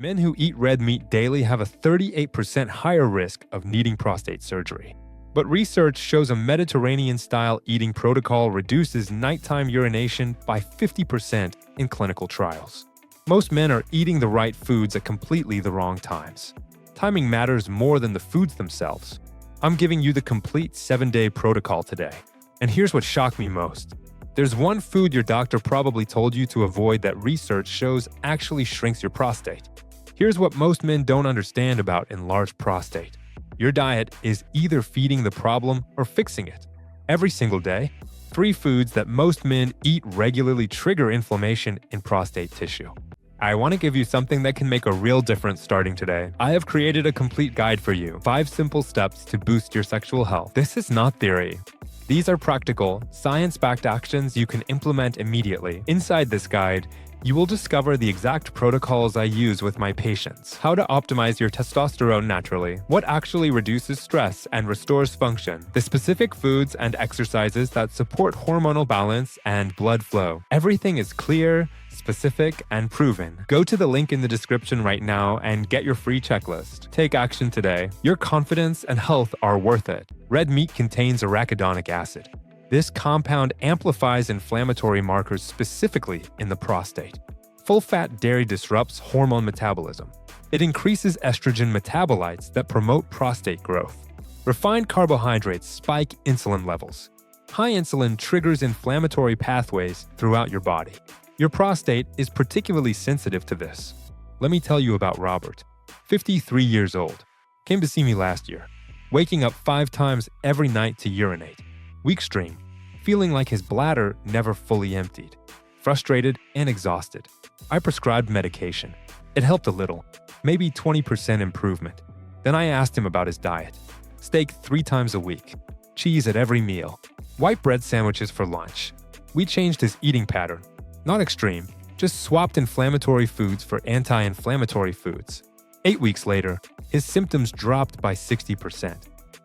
Men who eat red meat daily have a 38% higher risk of needing prostate surgery. But research shows a Mediterranean-style eating protocol reduces nighttime urination by 50% in clinical trials. Most men are eating the right foods at completely the wrong times. Timing matters more than the foods themselves. I'm giving you the complete 7-day protocol today. And here's what shocked me most. There's one food your doctor probably told you to avoid that research shows actually shrinks your prostate. Here's what most men don't understand about enlarged prostate. Your diet is either feeding the problem or fixing it. Every single day, 3 foods that most men eat regularly trigger inflammation in prostate tissue. I want to give you something that can make a real difference starting today. I have created a complete guide for you. 5 simple steps to boost your sexual health. This is not theory. These are practical, science-backed actions you can implement immediately. Inside this guide, you will discover the exact protocols I use with my patients, how to optimize your testosterone naturally, what actually reduces stress and restores function, the specific foods and exercises that support hormonal balance and blood flow. Everything is clear, specific, and proven. Go to the link in the description right now and get your free checklist. Take action today. Your confidence and health are worth it. Red meat contains arachidonic acid. This compound amplifies inflammatory markers specifically in the prostate. Full-fat dairy disrupts hormone metabolism. It increases estrogen metabolites that promote prostate growth. Refined carbohydrates spike insulin levels. High insulin triggers inflammatory pathways throughout your body. Your prostate is particularly sensitive to this. Let me tell you about Robert, 53 years old. Came to see me last year, waking up 5 times every night to urinate. Weak stream, feeling like his bladder never fully emptied. Frustrated and exhausted. I prescribed medication. It helped a little, maybe 20% improvement. Then I asked him about his diet. Steak 3 times a week. Cheese at every meal. White bread sandwiches for lunch. We changed his eating pattern. Not extreme, just swapped inflammatory foods for anti-inflammatory foods. 8 weeks later, his symptoms dropped by 60%.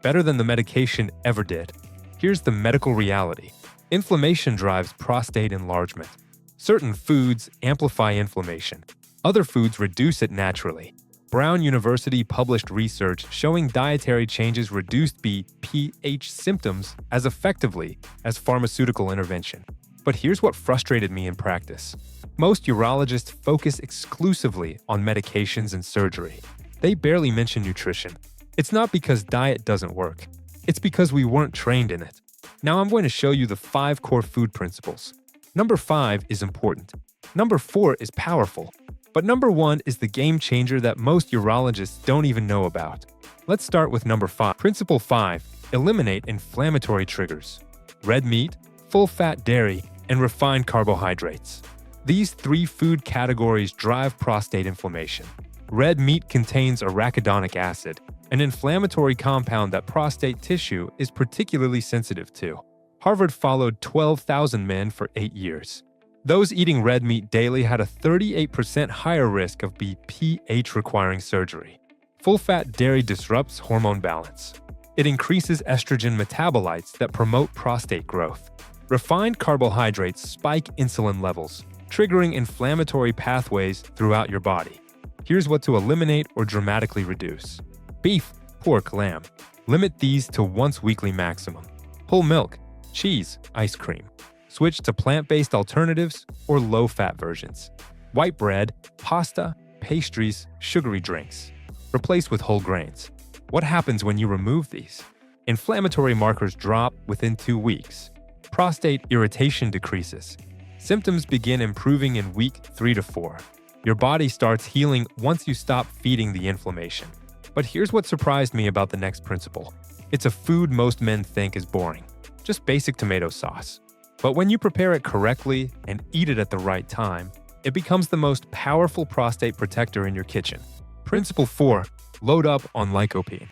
Better than the medication ever did. Here's the medical reality. Inflammation drives prostate enlargement. Certain foods amplify inflammation. Other foods reduce it naturally. Brown University published research showing dietary changes reduced BPH symptoms as effectively as pharmaceutical intervention. But here's what frustrated me in practice. Most urologists focus exclusively on medications and surgery. They barely mention nutrition. It's not because diet doesn't work. It's because we weren't trained in it. Now I'm going to show you the 5 core food principles. Number 5 is important. Number 4 is powerful. But number 1 is the game changer that most urologists don't even know about. Let's start with number 5. Principle 5. Eliminate inflammatory triggers. Red meat, full-fat dairy, and refined carbohydrates. These 3 food categories drive prostate inflammation. Red meat contains arachidonic acid, an inflammatory compound that prostate tissue is particularly sensitive to. Harvard followed 12,000 men for 8 years. Those eating red meat daily had a 38% higher risk of BPH-requiring surgery. Full-fat dairy disrupts hormone balance. It increases estrogen metabolites that promote prostate growth. Refined carbohydrates spike insulin levels, triggering inflammatory pathways throughout your body. Here's what to eliminate or dramatically reduce. Beef, pork, lamb. Limit these to once weekly maximum. Whole milk, cheese, ice cream. Switch to plant-based alternatives or low-fat versions. White bread, pasta, pastries, sugary drinks. Replace with whole grains. What happens when you remove these? Inflammatory markers drop within 2 weeks. Prostate irritation decreases. Symptoms begin improving in week 3 to 4. Your body starts healing once you stop feeding the inflammation. But here's what surprised me about the next principle. It's a food most men think is boring. Just basic tomato sauce. But when you prepare it correctly and eat it at the right time, it becomes the most powerful prostate protector in your kitchen. Principle 4. Load up on lycopene.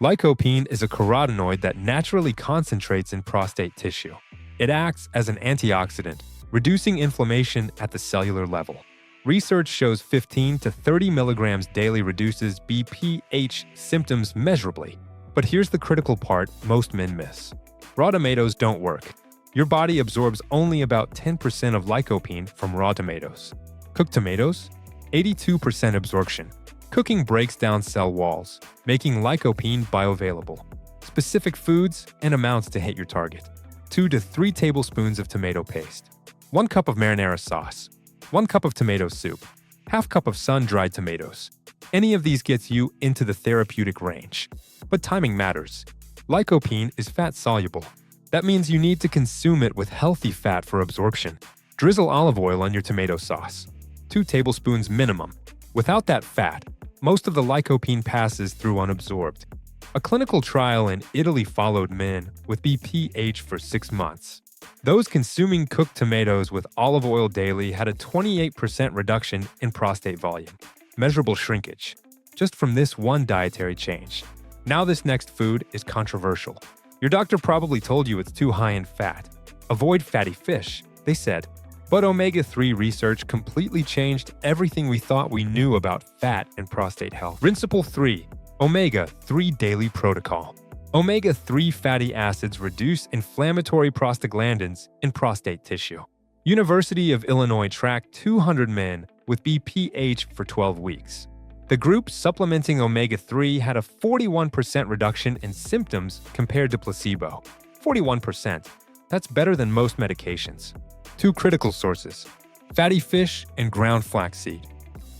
Lycopene is a carotenoid that naturally concentrates in prostate tissue. It acts as an antioxidant, reducing inflammation at the cellular level. Research shows 15 to 30 milligrams daily reduces BPH symptoms measurably. But here's the critical part most men miss. Raw tomatoes don't work. Your body absorbs only about 10% of lycopene from raw tomatoes. Cooked tomatoes? 82% absorption. Cooking breaks down cell walls, making lycopene bioavailable. Specific foods and amounts to hit your target. 2 to 3 tablespoons of tomato paste. 1 cup of marinara sauce. 1 cup of tomato soup. Half cup of sun-dried tomatoes. Any of these gets you into the therapeutic range. But timing matters. Lycopene is fat-soluble. That means you need to consume it with healthy fat for absorption. Drizzle olive oil on your tomato sauce. 2 tablespoons minimum. Without that fat, most of the lycopene passes through unabsorbed. A clinical trial in Italy followed men with BPH for 6 months. Those consuming cooked tomatoes with olive oil daily had a 28% reduction in prostate volume. Measurable shrinkage, just from this one dietary change. Now this next food is controversial. Your doctor probably told you it's too high in fat. Avoid fatty fish, they said. But omega-3 research completely changed everything we thought we knew about fat and prostate health. Principle 3. Omega-3 Daily Protocol. Omega-3 fatty acids reduce inflammatory prostaglandins in prostate tissue. University of Illinois tracked 200 men with BPH for 12 weeks. The group supplementing omega-3 had a 41% reduction in symptoms compared to placebo. 41%. That's better than most medications. 2 critical sources: fatty fish and ground flaxseed.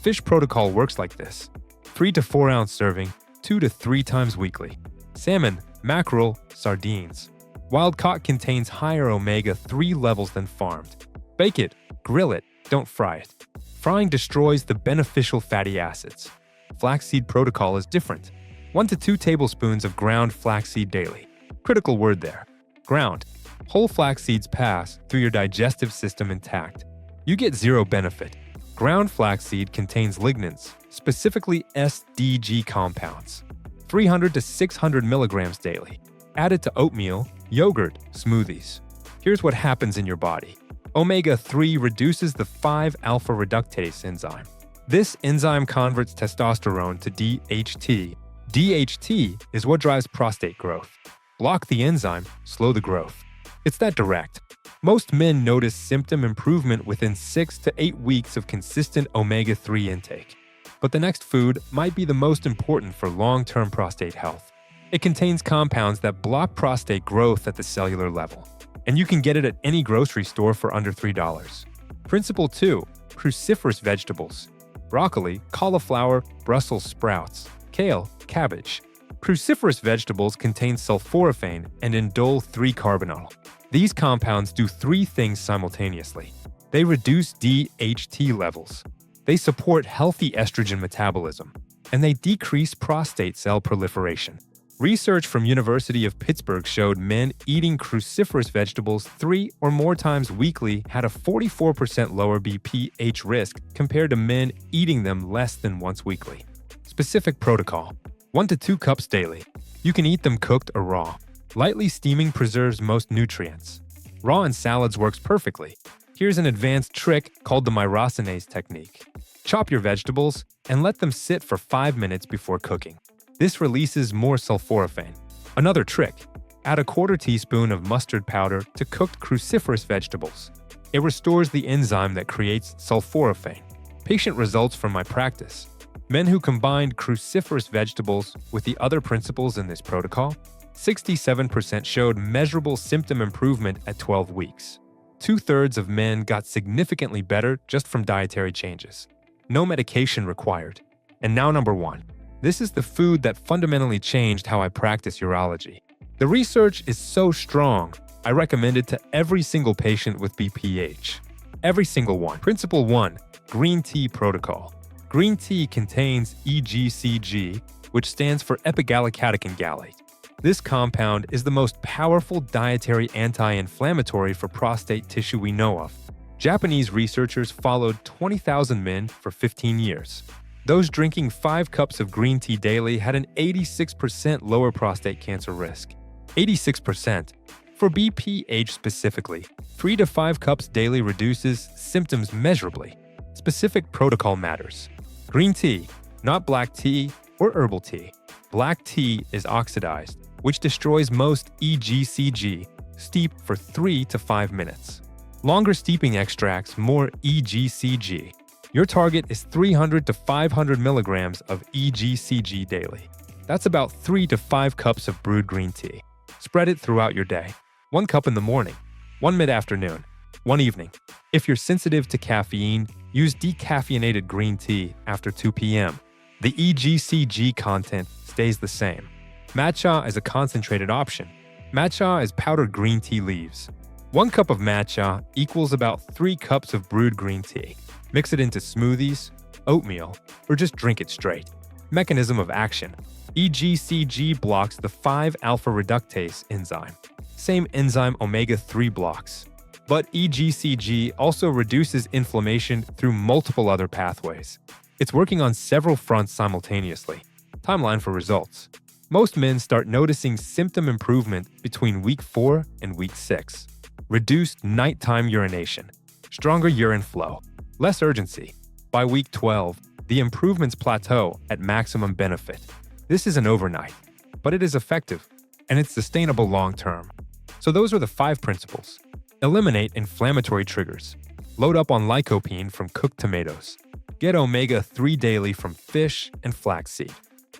Fish protocol works like this: 3 to 4 ounce serving, 2 to 3 times weekly. Salmon, mackerel, sardines. Wild caught contains higher omega-3 levels than farmed. Bake it, grill it, don't fry it. Frying destroys the beneficial fatty acids. Flaxseed protocol is different. 1 to 2 tablespoons of ground flaxseed daily. Critical word there: ground. Whole flax seeds pass through your digestive system intact. You get zero benefit. Ground flaxseed contains lignans, specifically SDG compounds. 300 to 600 milligrams daily. Added to oatmeal, yogurt, smoothies. Here's what happens in your body. Omega-3 reduces the 5-alpha reductase enzyme. This enzyme converts testosterone to DHT. DHT is what drives prostate growth. Block the enzyme, slow the growth. It's that direct. Most men notice symptom improvement within 6 to 8 weeks of consistent omega-3 intake. But the next food might be the most important for long-term prostate health. It contains compounds that block prostate growth at the cellular level, and you can get it at any grocery store for under $3. Principle 2. Cruciferous vegetables. Broccoli, cauliflower, Brussels sprouts, kale, cabbage. Cruciferous vegetables contain sulforaphane and indole 3-carbinol. These compounds do 3 things simultaneously. They reduce DHT levels, they support healthy estrogen metabolism, and they decrease prostate cell proliferation. Research from University of Pittsburgh showed men eating cruciferous vegetables 3 or more times weekly had a 44% lower BPH risk compared to men eating them less than once weekly. Specific protocol: 1 to 2 cups daily. You can eat them cooked or raw. Lightly steaming preserves most nutrients. Raw in salads works perfectly. Here's an advanced trick called the myrosinase technique. Chop your vegetables and let them sit for 5 minutes before cooking. This releases more sulforaphane. Another trick: add a 1/4 teaspoon of mustard powder to cooked cruciferous vegetables. It restores the enzyme that creates sulforaphane. Patient results from my practice: men who combined cruciferous vegetables with the other principles in this protocol, 67% showed measurable symptom improvement at 12 weeks. 2/3 of men got significantly better just from dietary changes. No medication required. And now number 1. This is the food that fundamentally changed how I practice urology. The research is so strong, I recommend it to every single patient with BPH. Every single one. Principle 1. Green tea protocol. Green tea contains EGCG, which stands for epigallocatechin gallate. This compound is the most powerful dietary anti-inflammatory for prostate tissue we know of. Japanese researchers followed 20,000 men for 15 years. Those drinking 5 cups of green tea daily had an 86% lower prostate cancer risk. 86%. For BPH specifically, 3 to 5 cups daily reduces symptoms measurably. Specific protocol matters. Green tea, not black tea or herbal tea. Black tea is oxidized, which destroys most EGCG. Steep for 3 to 5 minutes. Longer steeping extracts more EGCG. Your target is 300 to 500 milligrams of EGCG daily. That's about 3 to 5 cups of brewed green tea. Spread it throughout your day. 1 cup in the morning, 1 mid-afternoon, 1 evening. If you're sensitive to caffeine, use decaffeinated green tea after 2 p.m. The EGCG content stays the same. Matcha is a concentrated option. Matcha is powdered green tea leaves. 1 cup of matcha equals about 3 cups of brewed green tea. Mix it into smoothies, oatmeal, or just drink it straight. Mechanism of action. EGCG blocks the 5-alpha reductase enzyme. Same enzyme omega-3 blocks. But EGCG also reduces inflammation through multiple other pathways. It's working on several fronts simultaneously. Timeline for results. Most men start noticing symptom improvement between week 4 and week 6. Reduced nighttime urination. Stronger urine flow. Less urgency. By week 12, the improvements plateau at maximum benefit. This isn't overnight, but it is effective, and it's sustainable long-term. So those are the 5 principles. Eliminate inflammatory triggers. Load up on lycopene from cooked tomatoes. Get omega-3 daily from fish and flaxseed.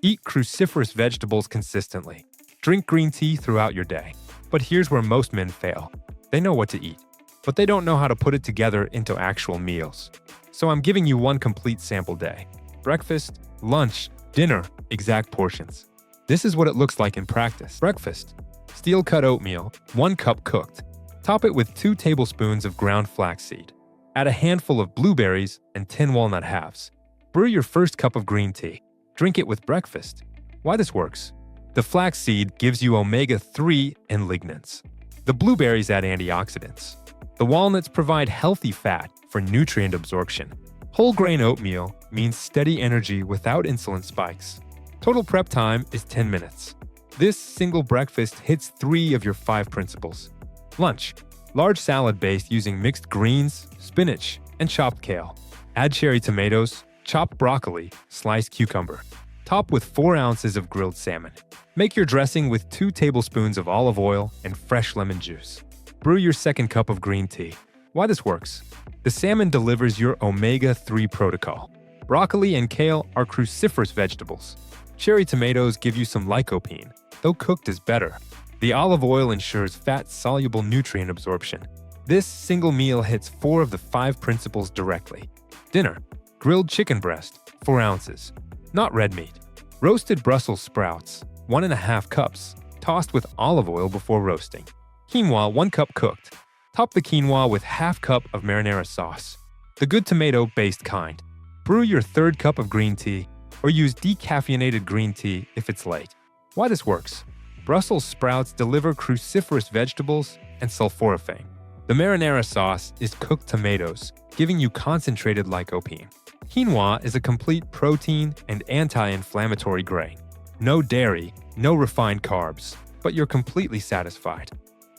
Eat cruciferous vegetables consistently. Drink green tea throughout your day. But here's where most men fail. They know what to eat, but they don't know how to put it together into actual meals. So I'm giving you 1 complete sample day. Breakfast, lunch, dinner, exact portions. This is what it looks like in practice. Breakfast. Steel-cut oatmeal, 1 cup cooked. Top it with 2 tablespoons of ground flaxseed. Add a handful of blueberries and 10 walnut halves. Brew your first cup of green tea. Drink it with breakfast. Why this works? The flaxseed gives you omega-3 and lignans. The blueberries add antioxidants. The walnuts provide healthy fat for nutrient absorption. Whole grain oatmeal means steady energy without insulin spikes. Total prep time is 10 minutes. This single breakfast hits 3 of your 5 principles. Lunch. Large salad base using mixed greens, spinach, and chopped kale. Add cherry tomatoes, chopped broccoli, sliced cucumber. Top with 4 ounces of grilled salmon. Make your dressing with 2 tablespoons of olive oil and fresh lemon juice. Brew your second cup of green tea. Why this works? The salmon delivers your omega-3 protocol. Broccoli and kale are cruciferous vegetables. Cherry tomatoes give you some lycopene, though cooked is better. The olive oil ensures fat-soluble nutrient absorption. This single meal hits 4 of the 5 principles directly. Dinner. Grilled chicken breast, 4 ounces. Not red meat. Roasted Brussels sprouts, 1.5 cups, tossed with olive oil before roasting. Quinoa, 1 cup cooked. Top the quinoa with ½ cup of marinara sauce. The good tomato-based kind. Brew your 3rd cup of green tea, or use decaffeinated green tea if it's late. Why this works? Brussels sprouts deliver cruciferous vegetables and sulforaphane. The marinara sauce is cooked tomatoes, giving you concentrated lycopene. Quinoa is a complete protein and anti-inflammatory grain. No dairy, no refined carbs, but you're completely satisfied.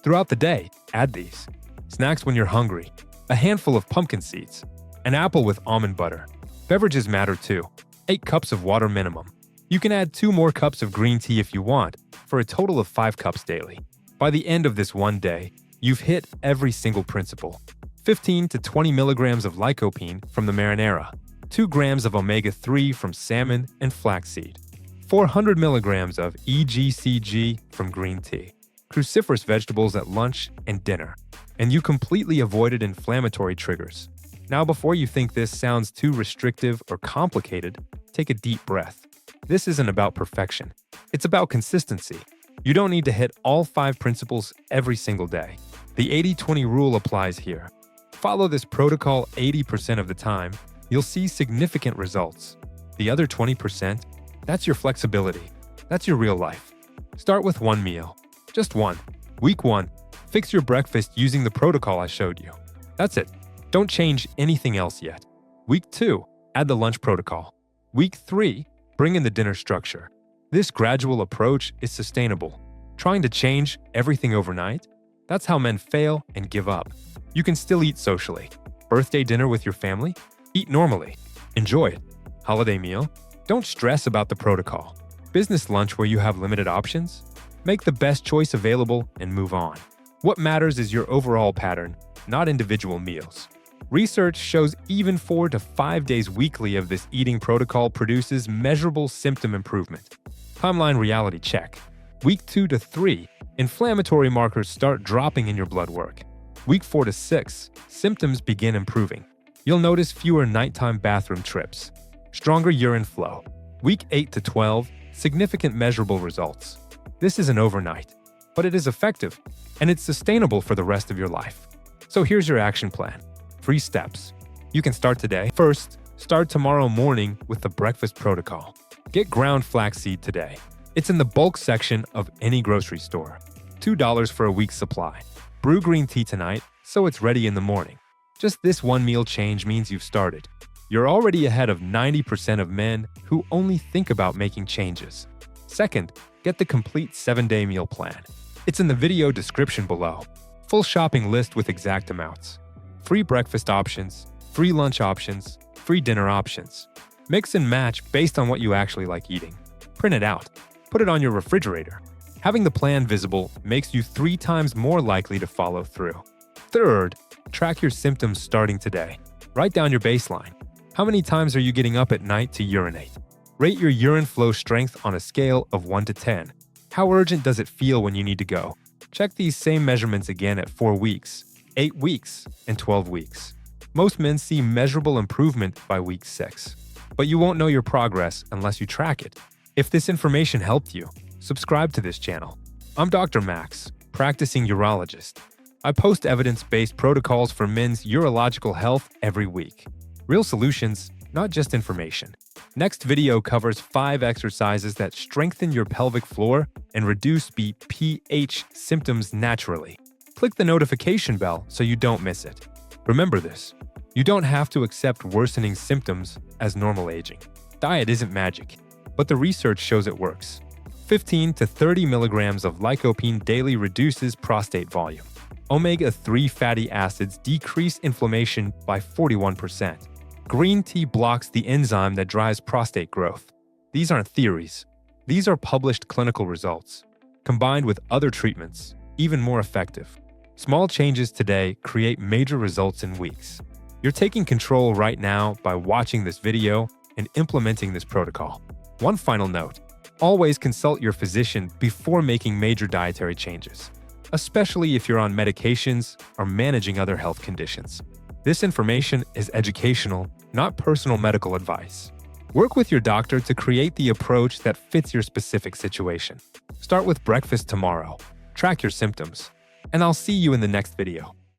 Throughout the day, add these. Snacks when you're hungry. A handful of pumpkin seeds. An apple with almond butter. Beverages matter too. 8 cups of water minimum. You can add 2 more cups of green tea if you want, for a total of 5 cups daily. By the end of this one day, you've hit every single principle. 15 to 20 milligrams of lycopene from the marinara. 2 grams of omega-3 from salmon and flaxseed. 400 milligrams of EGCG from green tea. Cruciferous vegetables at lunch and dinner. And you completely avoided inflammatory triggers. Now, before you think this sounds too restrictive or complicated, take a deep breath. This isn't about perfection. It's about consistency. You don't need to hit all 5 principles every single day. The 80-20 rule applies here. Follow this protocol 80% of the time, you'll see significant results. The other 20%, that's your flexibility. That's your real life. Start with 1 meal. Just 1. Week 1, fix your breakfast using the protocol I showed you. That's it. Don't change anything else yet. Week 2, add the lunch protocol. Week 3, bring in the dinner structure. This gradual approach is sustainable. Trying to change everything overnight? That's how men fail and give up. You can still eat socially. Birthday dinner with your family? Eat normally. Enjoy it. Holiday meal? Don't stress about the protocol. Business lunch where you have limited options? Make the best choice available and move on. What matters is your overall pattern, not individual meals. Research shows even 4 to 5 days weekly of this eating protocol produces measurable symptom improvement. Timeline reality check. Week 2 to 3, inflammatory markers start dropping in your blood work. Week 4 to 6, symptoms begin improving. You'll notice fewer nighttime bathroom trips, stronger urine flow. Week 8 to 12, significant measurable results. This isn't overnight, but it is effective, and it's sustainable for the rest of your life. So here's your action plan. 3 steps. You can start today. First, start tomorrow morning with the breakfast protocol. Get ground flaxseed today. It's in the bulk section of any grocery store. $2 for a week's supply. Brew green tea tonight, so it's ready in the morning. Just this one meal change means you've started. You're already ahead of 90% of men who only think about making changes. Second, get the complete 7-day meal plan. It's in the video description below. Full shopping list with exact amounts. Free breakfast options, free lunch options, free dinner options. Mix and match based on what you actually like eating. Print it out. Put it on your refrigerator. Having the plan visible makes you 3 times more likely to follow through. Third, track your symptoms starting today. Write down your baseline. How many times are you getting up at night to urinate? Rate your urine flow strength on a scale of 1 to 10. How urgent does it feel when you need to go? Check these same measurements again at 4 weeks, 8 weeks, and 12 weeks. Most men see measurable improvement by week 6. But you won't know your progress unless you track it. If this information helped you, subscribe to this channel. I'm Dr. Max, practicing urologist. I post evidence-based protocols for men's urological health every week. Real solutions, not just information. Next video covers 5 exercises that strengthen your pelvic floor and reduce BPH symptoms naturally. Click the notification bell so you don't miss it. Remember this, you don't have to accept worsening symptoms as normal aging. Diet isn't magic, but the research shows it works. 15 to 30 milligrams of lycopene daily reduces prostate volume. Omega-3 fatty acids decrease inflammation by 41%. Green tea blocks the enzyme that drives prostate growth. These aren't theories. These are published clinical results. Combined with other treatments, even more effective. Small changes today create major results in weeks. You're taking control right now by watching this video and implementing this protocol. One final note, always consult your physician before making major dietary changes, especially if you're on medications or managing other health conditions. This information is educational, not personal medical advice. Work with your doctor to create the approach that fits your specific situation. Start with breakfast tomorrow. Track your symptoms. And I'll see you in the next video.